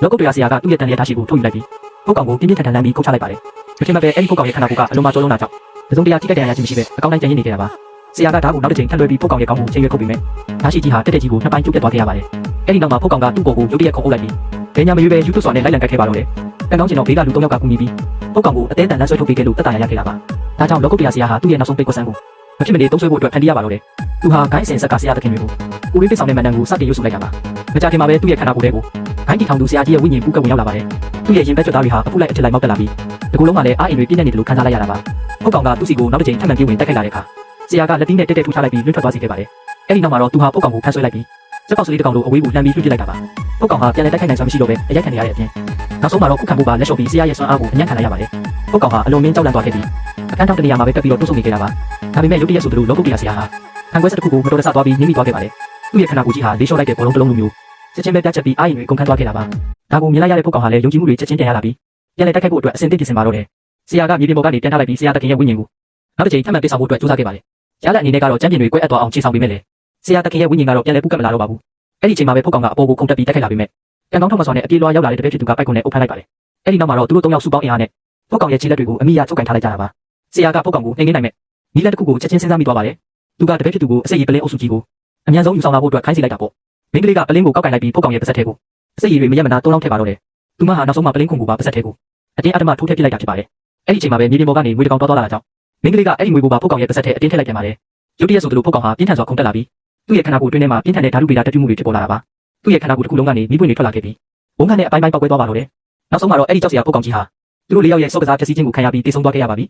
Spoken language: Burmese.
လောကုတ်တရားဆရာကသူ့ရဲ့တန်လျက်ထားရှိကိုထုတ်ယူလိုက်ပြီးဖုတ်ကောင်ကိုပြင်းပြင်းထန်ထန်လမ်းပြီးခုတ်ချလိုက်ပါတယ်။ဒီချိန်မှာပဲအဲ့ဒီဖုတ်ကောင်ရဲ့ခန္ဓာကိုယ်ကအလုံးမကျော်လုံးတာကြောင့်သုံးတရားတိတက်တရားရခြင်းမရှိပဲအကောင်းတိုင်းကျန်ရင်းနေကြတာပါ။ဆရာကဓာတ်ကိုနောက်တစ်ချိန်ထပ်လွှဲပြီးဖုတ်ကောင်ရဲ့ကောင်းမှုချိန်ရွယ်ခုတ်ပြီးမယ်။ဓာတ်ရှိကြီးဟာတက်တက်ကြီးကိုနှစ်ပိုင်းကျုပ်ပြတ်သွားခဲ့ရပါတယ်။အဲ့ဒီနောက်မှာဖုတ်ကောင်ကသူ့ကိုယ်ကိုရုတ်တရက်ခုတ်အုပ်လိုက်ပြီးဘယ်ညာမရွေးပဲယူသွစွာနဲ့လိုက်လံကတ်ခဲ့ပါတော့တယ်။ကံကောင်းချင်တော့ဘေးကလူ၃ယောက်ကကူညီပြီးဖုတ်ကောင်ကိုအသေးတန်လမ်းဆွဲထုတ်ပေးခဲ့လို့တက်တာရခဲ့တာပါ။ဒါကြောင့်လောကုတ်တရားဆရာဟာသူ့ရဲ့နောက်ဆုံးပိတ်ကွက်ဆန်းကိုမဖြစ်မနေသုံးဆွဲဖို့အတွက်ဖန်တီးရပါတော့တယ်။သူဟာဂိုင်းစင်ဆက်ကဆရာသခင်တွေကိုဦးရင်းပစ်ဆောင်တဲ့မန်နန်ကိုစတင်ရွတ်ဆိုလိုက်တာပါ။မကြခင်မှာပဲသူ့ရဲ့ခန္ဓာကိုယ်ထဲကိုဂိုင်းတီထောင်သူဆရာကြီးရဲ့ဝိညာဉ်ပူးကပ်ဝင်ရောက်လာပါတယ်။သူ့ရဲ့ရင်ဘက်ကျွတ်သားတွေဟာအဖုလိုက်အထစ်လိုက်မောက်တက်လာပြီးဒီကုလုံးကလည်းအားအိမ်တွေပြည့်နေတယ်လို့ခံစားလိုက်ရတာပါ။ဖုတ်ကောင်ကသူ့စီကိုနောက်တစ်ချိန်ထပ်မံပြေးဝင်တက်ခိုက်လာတဲ့အခါဆရာကလက်သီးနဲ့တက်တက်ထူထားလိုက်ပြီးလွင့်ထွက်သွားစေခဲ့ပါတယ်။အဲ့ဒီနောက်မှာတော့သူဟာဖုတ်ကောင်ကိုဖမ်းဆွဲလိုက်ပြီးစက်ပေါက်စလေးတစ်ကောင်လိုအဝေးကိုလှမ်းပြီးလွှတ်ပစ်လိုက်တာပါ။ဖုတ်ကောင်ဟာပြန်လည်တက်ခိုက်နိုင်စွမ်းမရှိတော့ပဲအရိုက်ခံရတဲ့အပြင်နောက်ဆုံးမှာတော့ခုခံဖို့ပါလက်လျှော့ပြီးဆရာရဲ့စွမ်းအားကိုအညံ့ခံလိုက်ရပါတယ်။ဖုတ်ကောင်ဟာအလွန်မင်းကြောက်လန့်သွားခဲ့ပြီးအခန်းထောက်တနေရာမှာပဲတက်ပြီးတော့တွန်းဆုတ်နေခဲ့တာပါ။ဒါပေမဲ့ရုတ်တရက်ဆိုသလိုလောကုတ်တရားဆရာဟာခံခွဲစက်တစ်ခုကိုမတော်တဆသွားပြီးနင်းမိသွားခဲ့ပါတယ်။သူ့ရဲ့ခန္ဓာကိုယ်ကြီးဟာလေးလျှော့လိုက်တဲ့ဘောလုံးတစ်လုံးလိုမျိုးချက်ချင်းပဲပြတ်ချက်ပြီးအားရင်တွေကုန်ခန်းသွားခဲ့တာပါ။ဒါကိုမြင်လိုက်ရတဲ့ဖုတ်ကောင်ဟာလည်းယုံကြည်မှုတွေချက်ချင်းပြန်ရလာပြီးပြန်လည်တိုက်ခိုက်ဖို့အတွက်အစဉ်သင့်ပြင်ဆင်ပါတော့တယ်။ဆရာကမြေပြင်ပေါ်ကနေပြန်ထားလိုက်ပြီးဆရာသခင်ရဲ့ဝိညာဉ်ကိုနောက်တစ်ချိန်ထပ်မံပြဆောင်ဖို့အတွက်ကြိုးစားခဲ့ပါတယ်။ရလဒ်အနေနဲ့ကတော့ကျမ်းပြင်တွေကွဲအပ်သွားအောင်ခြေဆောင်ပေးမယ်လေ။ဆရာသခင်ရဲ့ဝိညာဉ်ကတော့ပြန်လည်ပူးကပ်မလာတော့ပါဘူး။အဲ့ဒီချိန်မှာပဲဖုတ်ကောင်ကအပေါ်ကိုခုန်တက်ပြီးတိုက်ခိုက်လာပြီးမြဲကံကောင်းထောက်မစွာနဲ့အပြေးလွှားရောက်လာတဲ့တပည့်ဖြစ်သူကပိုက်ကွန်နဲ့အုပ်ဖမ်းလိုက်ပါတယ်။အဲ့ဒီနောက်မှာတော့သူတို့၃ယောက်စုပေါင်းအင်အားနဲ့ဖုတ်ကောင်ရဲ့ခြေလက်တွေကိုအမိရချုပ်ကန်ထားလိုက်ကြတာပါ။ဆရာကဖုတ်ကောင်ကိုနှိမ်နှင်းနိုင်မဲ့နီးလက်တစ်ခုကိုချက်ချင်းစဉ်းစားမိသွားပါတယ်။သူကတပည့်ဖြစ်သူကိုအစိတ်ရည်ပလင်းအုပ်စုကြီးကိုအမြန်ဆုံးယူဆောင်လာဖို့အတွက်ခိုင်းစီလိုက်တာပေါ့။မိန်းကလေးကပလင်းကိုကောက်ကန်လိုက်ပြီးဖုတ်ကောင်ရဲ့ပါးစပ်ထဲကိုအစိတ်ရည်တွေမရက်မနာတိုးလောင်းထည့်ပါတော့တယ်။သူမဟာနောက်ဆုံးမှာပလင်းခုံကိုပါပါးစပ်ထဲကိုအတင်းအဓမ္မထိုးထည့်ပစ်လိုက်တာဖြစ်ပါတယ်။အဲ့ဒီချိန်မှာပဲမြေပြင်ပေါ်ကနေငွေတကောင်သွားလာတာကြောင့်မိန်းကလေးကအဲ့ဒီငွေကိုပါဖုတ်ကောင်ရဲ့ပါးစပ်ထဲအတင်းထည့်လိုက်ပြန်ပါတယ်။ရုတ်တရက်ဆိုသလိုဖုတ်ကောင်ဟာပြင်းထန်စွာခုန်တက်လာပြီးသူ့ရဲ့ခန္ဓာကိုယ်တွင်းထဲမှာပြင်းထန်တဲ့ဓာတုဗေဒတက်တူးမှုတွေဖြစ်ပေါ်လာတာပါ။သူ့ရဲ့ခန္ဓာကိုယ်တစ်ခုလုံးကနေမိပွင့်တွေထွက်လာခဲ့ပြီးဘုံခန့်နဲ့အပိုင်းပိုင်းပေါက်ကွဲသွားပါတော့တယ်။နောက်ဆုံးမှာတော့အဲ့ဒီကြောက်စရာဖုတ်ကောင်ကြီးဟာသူတို့၄ယောက်ရဲ့စောကစားဖြစ်စည်းခြင်းကိုခံရပြီးတိတ်ဆုံးသွားခဲ့ရပါပြီ